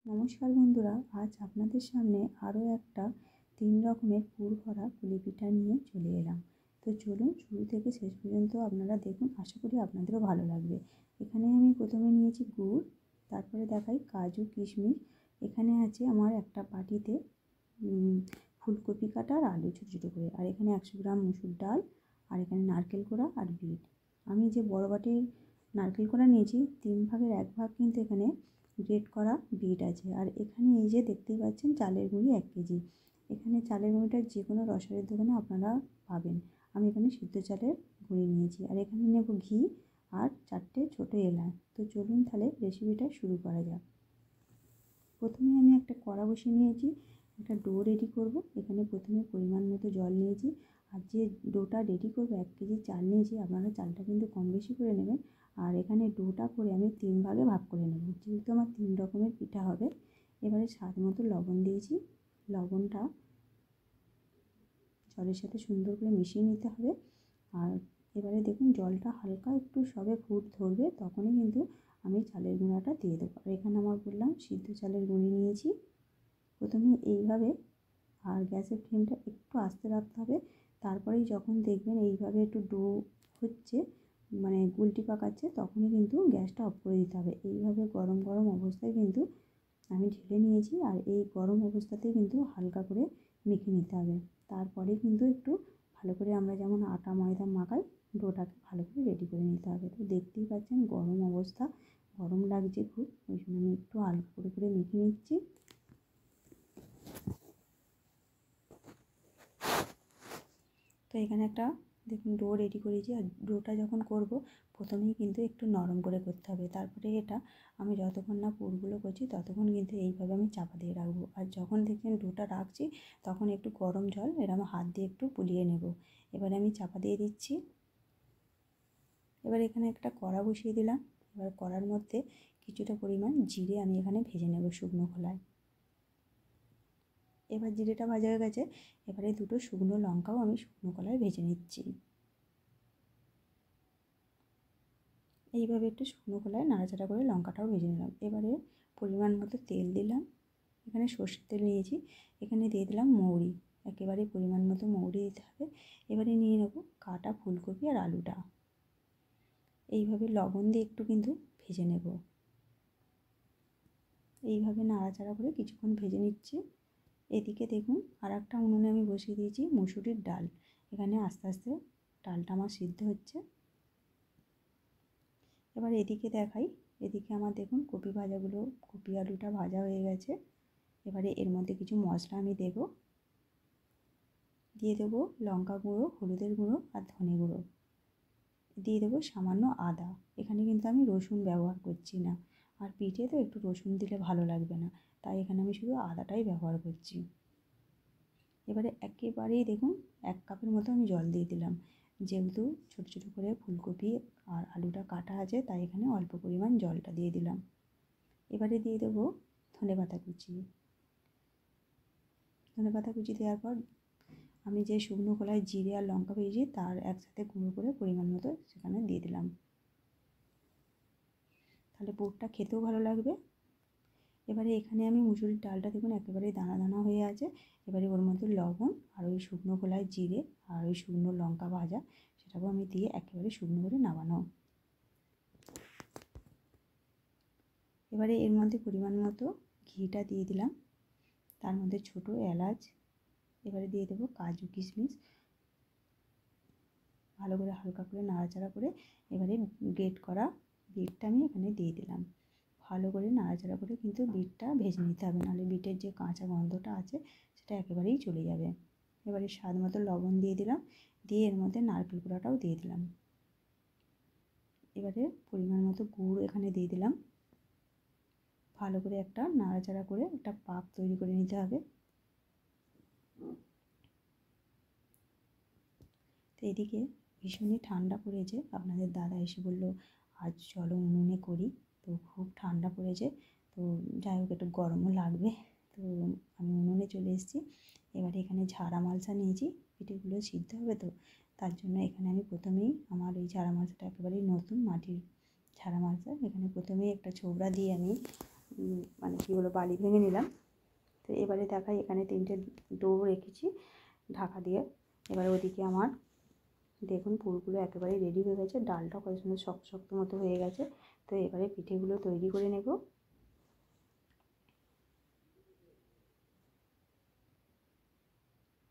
নমস্কার বন্ধুরা, আজ আপনাদের সামনে আরও একটা 3 রকমের পুর ভরা পুলি পিঠা নিয়ে চলে এলাম। তো চলুন শুরু থেকে শেষ পর্যন্ত আপনারা দেখুন, আশা করি আপনাদেরও ভালো লাগবে। এখানে আমি প্রথমে নিয়েছি গুড়, তারপরে দেখাই কাজু কিশমিশ। এখানে আছে আমার একটা বাটিতে ফুলকপি কাটা আর আলু ছোটো ছোটো করে, আর এখানে 100 গ্রাম মুসুর ডাল, আর এখানে নারকেল কোড়া আর বিট। আমি যে বড় বাটির নারকেল কোড়া নিয়েছি 3 ভাগের 1 ভাগ কিন্তু এখানে গ্রেট করা বিট আছে। আর এখানে এই যে দেখতেই পাচ্ছেন চালের গুঁড়ি 1 কেজি। এখানে চালের গুঁড়িটা যে কোনো রসায়নের দোকানে আপনারা পাবেন। আমি এখানে সিদ্ধ চালের গুঁড়ি নিয়েছি। আর এখানে নেব ঘি আর 4টে ছোটো এলাচ। তো চলুন তাহলে রেসিপিটা শুরু করা যাক। প্রথমে আমি একটা কড়া বসিয়ে নিয়েছি, একটা ডো রেডি করব। এখানে প্রথমে পরিমাণ মতো জল নিয়েছি। আর যে ডোটা রেডি করবো 1 কেজি চাল নিয়েছি, আপনারা চালটা কিন্তু কম বেশি করে নেবেন। আর এখানে ডোটা করে আমি 3 ভাগে ভাগ করে নেব, যেহেতু আমার 3 রকমের পিঠা হবে। এবারে স্বাদ মতো লবণ দিয়েছি। লবণটা জলের সাথে সুন্দর করে মিশিয়ে নিতে হবে। আর এবারে দেখুন জলটা হালকা একটু সবে ফুট ধরবে, তখনই কিন্তু আমি চালের গুঁড়াটা দিয়ে দেবো। আর এখানে আমার বললাম সিদ্ধ চালের গুঁড়ি নিয়েছি। প্রথমে এইভাবে, আর গ্যাসের ফ্লেমটা একটু আস্তে রাখতে হবে। তারপরেই যখন দেখবেন এইভাবে একটু ডো হচ্ছে, মানে গুলটি পাকাচ্ছে, তখনই কিন্তু গ্যাসটা অফ করে দিতে হবে। এইভাবে গরম গরম অবস্থায় কিন্তু আমি ঢেলে নিয়েছি। আর এই গরম অবস্থাতেই কিন্তু হালকা করে মেখে নিতে হবে। তারপরে কিন্তু একটু ভালো করে আমরা যেমন আটা ময়দা মাখাই, ডোটাকে ভালো করে রেডি করে নিতে হবে। তো দেখতেই পাচ্ছেন গরম অবস্থা, গরম লাগছে খুব, ওই জন্য আমি একটু হালকা করে মেখে নিচ্ছি। তো এখানে একটা দেখুন ডো রেডি করেছি। আর ডোটা যখন করব প্রথমেই কিন্তু একটু নরম করে করতে হবে। তারপরে এটা আমি যতক্ষণ না পুরগুলো করছি ততক্ষণ কিন্তু এইভাবে আমি চাপা দিয়ে রাখবো। আর যখন দেখবেন ডোটা রাখছি তখন একটু গরম জল এরকম হাত দিয়ে একটু বুলিয়ে নেব। এবারে আমি চাপা দিয়ে দিচ্ছি। এবার এখানে একটা কড়া বসিয়ে দিলাম। এবার কড়ার মধ্যে কিছুটা পরিমাণ জিরে আমি এখানে ভেজে নেব শুকনো খোলায়। এবার জিরেটা ভাজা হয়ে গেছে, এবারে 2টো শুকনো লঙ্কাও আমি শুকনো কড়ায় ভেজে নিচ্ছি। এইভাবে একটু শুকনো খোলায় নাড়াচাড়া করে লঙ্কাটাও ভেজে নিলাম। এবারে পরিমাণ মতো তেল দিলাম। এখানে সর্ষের তেল নিয়েছি। এখানে দিয়ে দিলাম মৌরি, একেবারে পরিমাণ মতো মৌরি দিতে হবে। এবারে নিয়ে নেব কাটা ফুলকপি আর আলুটা। এইভাবে লবণ দিয়ে একটু কিন্তু ভেজে নেব। এইভাবে নাড়াচাড়া করে কিছুক্ষণ ভেজে নিচ্ছি। এদিকে দেখুন আর একটা উনুনে আমি বসিয়ে দিয়েছি মুসুরির ডাল। এখানে আস্তে আস্তে ডালটা আমার সিদ্ধ হচ্ছে। এবার এদিকে দেখাই, এদিকে আমার দেখুন কপি আলুটা ভাজা হয়ে গেছে। এবারে এর মধ্যে কিছু মশলা আমি দিয়ে দেবো লঙ্কা গুঁড়ো, হলুদের গুঁড়ো আর ধনে গুঁড়ো। দিয়ে দেবো সামান্য আদা। এখানে কিন্তু আমি রসুন ব্যবহার করছি না, আর পিঠে তো একটু রসুন দিলে ভালো লাগবে না, তাই এখানে আমি শুধু আদাটাই ব্যবহার করছি। এবারে একেবারেই দেখুন 1 কাপের মতো আমি জল দিয়ে দিলাম। যেহেতু ছোটো ছোটো করে ফুলকপি আর আলুটা কাটা আছে, তাই এখানে অল্প পরিমাণ জলটা দিয়ে দিলাম। এবারে দিয়ে দেবো ধনেপাতা কুচি। ধনেপাতা কুচি দেওয়ার পর আমি যে শুকনো কড়ায় জিরে আর লঙ্কা ভেজেছি তার একসাথে গুঁড়ো করে পরিমাণ মতো সেখানে দিয়ে দিলাম। তাহলে পুরটা খেতেও ভালো লাগবে। এবারে এখানে আমি মুসুরির ডালটা দেখুন একেবারে দানা দানা হয়ে আছে। এবারে ওর মধ্যে লবণ আর ওই শুকনো খোলায় জিরে আর ওই শুকনো লঙ্কা ভাজা, সেটাকেও আমি দিয়ে একেবারে শুকনো করে নামানো। এবারে এর মধ্যে পরিমাণ মতো ঘিটা দিয়ে দিলাম, তার মধ্যে ছোটো এলাচ। এবারে দিয়ে দেবো কাজু কিশমিশ। ভালো করে হালকা করে নাড়াচাড়া করে এবারে গ্রেট করা বিটটা আমি এখানে দিয়ে দিলাম। ভালো করে নাড়াচাড়া করে কিন্তু বিটটা ভেজে নিতে হবে, নাহলে বিটের যে কাঁচা গন্ধটা আছে সেটা একেবারেই চলে যাবে। এবারে স্বাদ মতো লবণ দিয়ে দিলাম, দিয়ে এর মধ্যে নারকেল কোড়াটাও দিয়ে দিলাম। এবারে পরিমাণ মতো গুড় এখানে দিয়ে দিলাম। ভালো করে একটা নাড়াচাড়া করে একটা পাক তৈরি করে নিতে হবে। তো এদিকে ভীষণই ঠান্ডা পড়েছে। আপনাদের দাদা এসে বললো আজ চলো উনুনে করি। তো খুব ঠান্ডা পড়েছে, তো যাই হোক একটু গরমও লাগবে, তো আমি উনুনে চলে এসেছি। এবারে এখানে ঝাড়া মালসা নিয়েছি, পিঠেগুলো সিদ্ধ হবে, তো তার জন্য এখানে আমি প্রথমেই আমার এই ঝাড়া মালসাটা একেবারেই নতুন মাটির ঝাড়া মালসা। এখানে প্রথমেই একটা ছোবড়া দিয়ে আমি মানে কী বলো বালি ভেঙে নিলাম। তো এবারে দেখাই, এখানে 3টে ডো রেখেছি ঢাকা দিয়ে। এবারে ওদিকে আমার দেখুন পুরগুলো একেবারে রেডি হয়ে গেছে, ডালটা কত সুন্দর শক্ত শক্ত মতো হয়ে গেছে। তো এবারে পিঠেগুলো তৈরি করে নেব।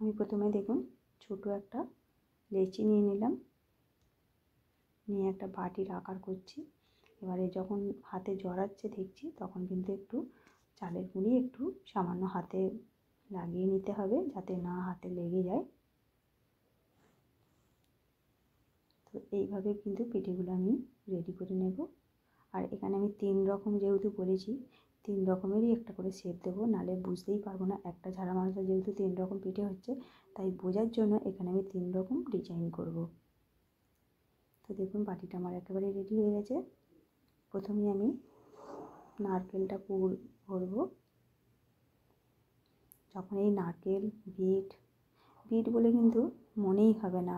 আমি প্রথমে দেখুন ছোট একটা লেচি নিয়ে নিলাম, নিয়ে একটা বাটির আকার করছি। এবারে যখন হাতে জড়াচ্ছে দেখছি তখন কিন্তু একটু চালের গুঁড়ি একটু সামান্য হাতে লাগিয়ে নিতে হবে, যাতে না হাতে লেগে যায়। তো এইভাবে কিন্তু পিঠেগুলো আমি রেডি করে নেব। আর এখানে আমি 3 রকম যেহেতু বলেছি, 3 রকমেরই একটা করে শেপ দেবো, নাহলে বুঝতেই পারবো না। একটা ঝাড়া মালসা যেহেতু 3 রকম পিঠে হচ্ছে, তাই বোঝার জন্য এখানে আমি 3 রকম ডিজাইন করব। তো দেখুন বাটিটা আমার একেবারে রেডি হয়ে গেছে। প্রথমে আমি নারকেলটা পুর ভরবো। যখন এই নারকেল, বিট বলে কিন্তু মনেই হবে না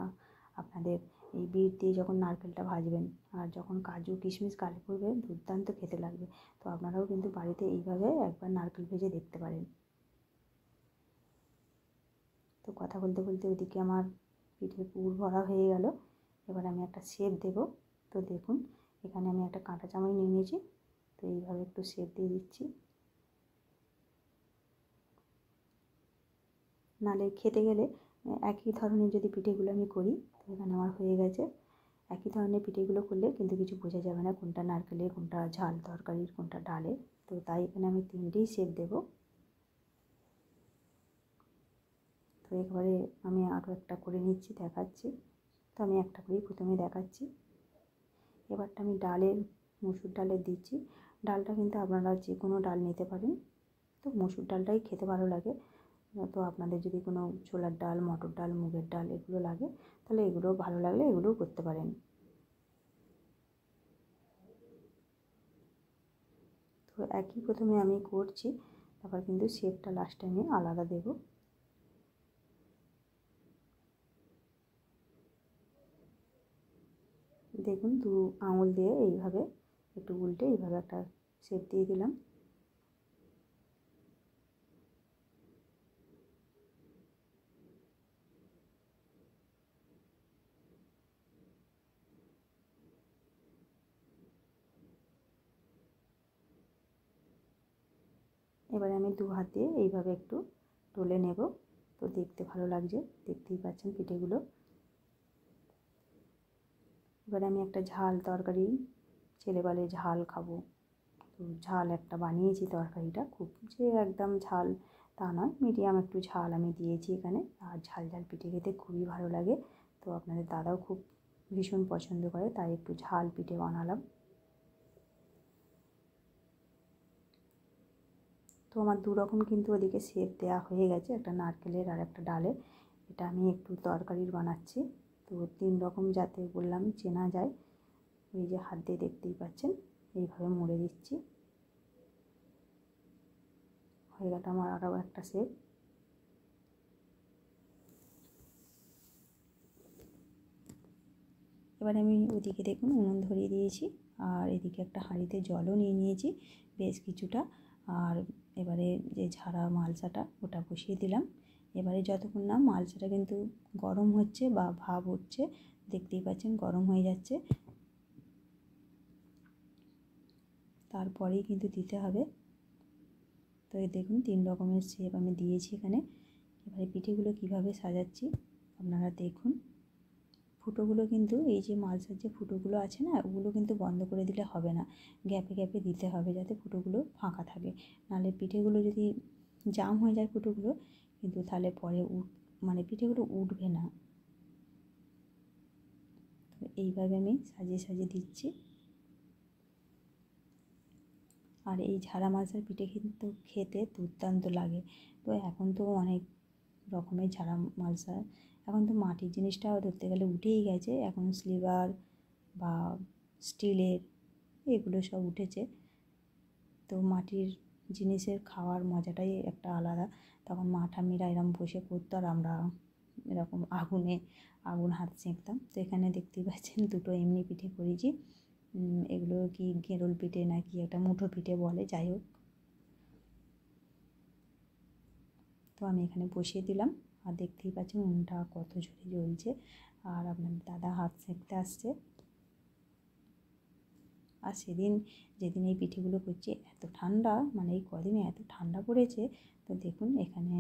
আপনাদের, এই বিট দিয়ে যখন নারকেলটা ভাজবেন আর যখন কাজু কিশমিশ গালে পড়বে, দুর্দান্ত খেতে লাগবে। তো আপনারাও কিন্তু বাড়িতে এইভাবে একবার নারকেল ভেজে দেখতে পারেন। তো কথা বলতে বলতে ওইদিকে আমার পিঠে পুর ভরা হয়ে গেল। এবার আমি একটা শেপ দেব। তো দেখুন এখানে আমি একটা কাঁটা চামচ নিয়ে নিয়েছি, তো এইভাবে একটু শেপ দিয়ে দিচ্ছি, নাহলে খেতে গেলে একই ধরনের যদি পিঠেগুলো আমি করি, তো এখানে আমার হয়ে গেছে। একই ধরনের পিঠেগুলো করলে কিন্তু কিছু বোঝা যাবে না কোনটা নারকেলের, কোনটা ঝাল তরকারির, কোনটা ডালের। তো তাই এখানে আমি 3টেই শেপ দেব। তো এবারে আমি আরও একটা করে নিচ্ছি, দেখাচ্ছি। তো আমি একটা করেই প্রথমে দেখাচ্ছি। এবারটা আমি মসুর ডালের দিচ্ছি। ডালটা কিন্তু আপনারা যে কোনো ডাল নিতে পারেন, তো মসুর ডালটাই খেতে ভালো লাগে। তো আপনাদের যদি কোনো ছোলার ডাল, মটর ডাল, মুগের ডাল এগুলো লাগে, তাহলে এগুলো ভালো লাগলে এগুলোও করতে পারেন। তো একই প্রথমে আমি করছি, তারপর কিন্তু শেপটা লাস্টে আমি আলাদা দেব। দেখুন 2 আঙুল দিয়ে এইভাবে একটু উল্টে এইভাবে একটা শেপ দিয়ে দিলাম। এবারে আমি 2 হাত দিয়ে এইভাবে একটু তুলে নেব। তো দেখতে ভালো লাগছে, দেখতেই পাচ্ছেন পিঠেগুলো। এবারে আমি একটা ঝাল তরকারি, ছেলে বলে ঝাল খাবো, তো ঝাল একটা বানিয়েছি। তরকারিটা খুব যে একদম ঝাল তা নয়, মিডিয়াম একটু ঝাল আমি দিয়েছি এখানে। আর ঝাল ঝাল পিঠে খেতে খুবই ভালো লাগে। তো আপনাদের দাদাও খুব ভীষণ পছন্দ করে, তাই একটু ঝাল পিঠে বানালাম। তো আমার 2 রকম কিন্তু ওদিকে শেপ দেওয়া হয়ে গেছে, একটা নারকেলের আর একটা ডালের। এটা আমি একটু তরকারির বানাচ্ছি। তো 3 রকম যাতে বললাম চেনা যায়, এই যে হাত দিয়ে দেখতেই পাচ্ছেন, এইভাবে মুড়ে দিচ্ছি। হয়ে গেল আমার আরও একটা শেপ। এবার আমি ওদিকে দেখুন উনুন ধরিয়ে দিয়েছি, আর এদিকে একটা হাঁড়িতে জলও নিয়ে নিয়েছি বেশ কিছুটা। আর এবারে যে ঝাড়া মালসাটা ওটা বসিয়ে দিলাম। এবারে যতক্ষণ না মালসাটা কিন্তু গরম হচ্ছে বা ভাপ উঠছে, দেখতেই পাচ্ছেন গরম হয়ে যাচ্ছে, তারপরেই কিন্তু দিতে হবে। তো এই দেখুন 3 রকমের শেপ আমি দিয়েছি এখানে। এবারে পিঠেগুলো কীভাবে সাজাচ্ছি আপনারা দেখুন। ফুটোগুলো কিন্তু এই যে মালসার যে ফুটোগুলো আছে না, ওগুলো কিন্তু বন্ধ করে দিলে হবে না, গ্যাপে গ্যাপে দিতে হবে যাতে ফুটোগুলো ফাঁকা থাকে। নাহলে পিঠেগুলো যদি জাম হয়ে যায় ফুটোগুলো, কিন্তু তাহলে পরে মানে পিঠেগুলো উঠবে না। তো এইভাবে আমি সাজিয়ে সাজিয়ে দিচ্ছি। আর এই ঝাড়া মালসার পিঠে কিন্তু খেতে দুর্দান্ত লাগে। তো এখন তো অনেক রকমের ঝাড়া মালসা, এখন তো মাটির জিনিসটাও ধরতে গেলে উঠেই গেছে, এখন সিলভার বা স্টিলের এগুলো সব উঠেছে। তো মাটির জিনিসের খাওয়ার মজাটাই একটা আলাদা। তখন মা ঠাম্মিরা এরম বসে করতো আর আমরা এরকম আগুন হাতে সেঁকতাম। তো এখানে দেখতেই পাচ্ছেন 2টো এমনি পিঠে করেছি। এগুলো কি গেরোল পিঠে না কি একটা মুঠো পিঠে বলে, যাই হোক। তো আমি এখানে বসিয়ে দিলাম, আর দেখতেই পাচ্ছেন উনুনটা কত জোরে জ্বলছে। আর আপনার দাদা হাত সেঁকতে আসছে। আর সেদিন যেদিন এই পিঠেগুলো করছি এত ঠান্ডা, মানে এই কদিনে এত ঠান্ডা পড়েছে। তো দেখুন এখানে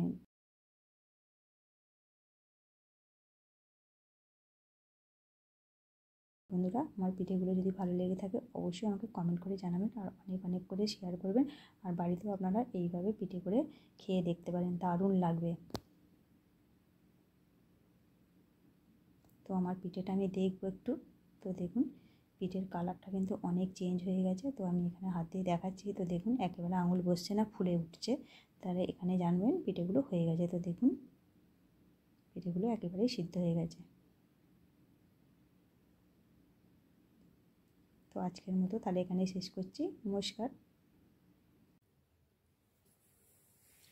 বন্ধুরা, আমার পিঠেগুলো যদি ভালো লেগে থাকে অবশ্যই আমাকে কমেন্ট করে জানাবেন, আর অনেক অনেক করে শেয়ার করবেন। আর বাড়িতেও আপনারা এইভাবে পিঠে করে খেয়ে দেখতে পারেন, দারুণ লাগবে। তো আমার পিঠেটা আমি দেখবো একটু। তো দেখুন পিঠের কালারটা কিন্তু অনেক চেঞ্জ হয়ে গেছে। তো আমি এখানে হাত দিয়ে দেখাচ্ছি। তো দেখুন একেবারে আঙুল বসছে না, ফুলে উঠছে, তাহলে এখানে জানবেন পিঠেগুলো হয়ে গেছে। তো দেখুন পিঠেগুলো একেবারেই সিদ্ধ হয়ে গেছে। তো আজকের মতো তাহলে এখানেই শেষ করছি। নমস্কার।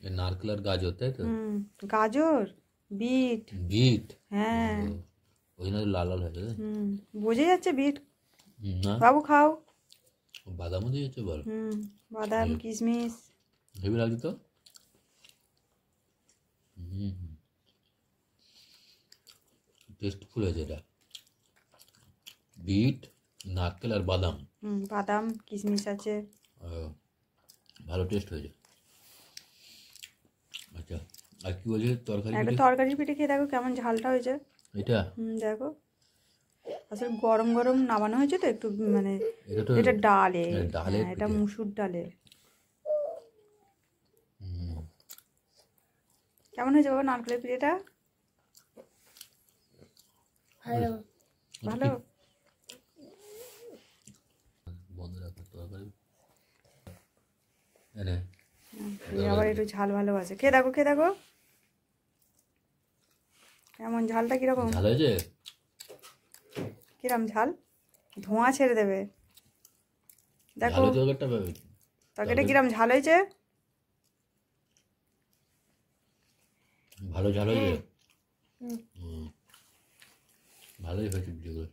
नारकेल और गाजर তাই তো? গাজর, বিট। বিট? হ্যাঁ, ওই জন্য লাল লাল হয়ে গেছে। বোঝা যাচ্ছে বিট। না, বাবু খাও। বাদামও দিয়েছে বল। বাদাম, কিশমিশ। হেভি লাগছে তো। টেস্টফুল হয়েছে এটা। বিট, নারকেল আর বাদাম। বাদাম কিশমিশ আছে। ভালো টেস্ট হয়েছে। আচ্ছা, আর কি বলছে? তরকারি একটা তরকারির পিঠে খেয়ে দেখো কেমন ঝালটা হয়েছে। এটা দেখো, আসলে গরম গরম নামানো হয়েছে তো একটু, মানে এটা ডালে, এটা মুসুর ডালে। কেমন হয়েছে বাবা নারকেলের পিঠেটা? ভালো। বন্ধ রাখো তরকারি। আবার একটু ঝাল ভালোবাসে। খেয়ে দেখো, খেয়ে দেখো কেমন ঝালটা, কিরকম ঝাল হয়েছে? কিরম ঝাল, ধোঁয়া ছেড়ে দেবে। দেখো তরকারিটা কিরম ঝাল হয়েছে। ভালো ঝাল হয়েছে। ভালোই হয়েছে ভিডিওগুলো।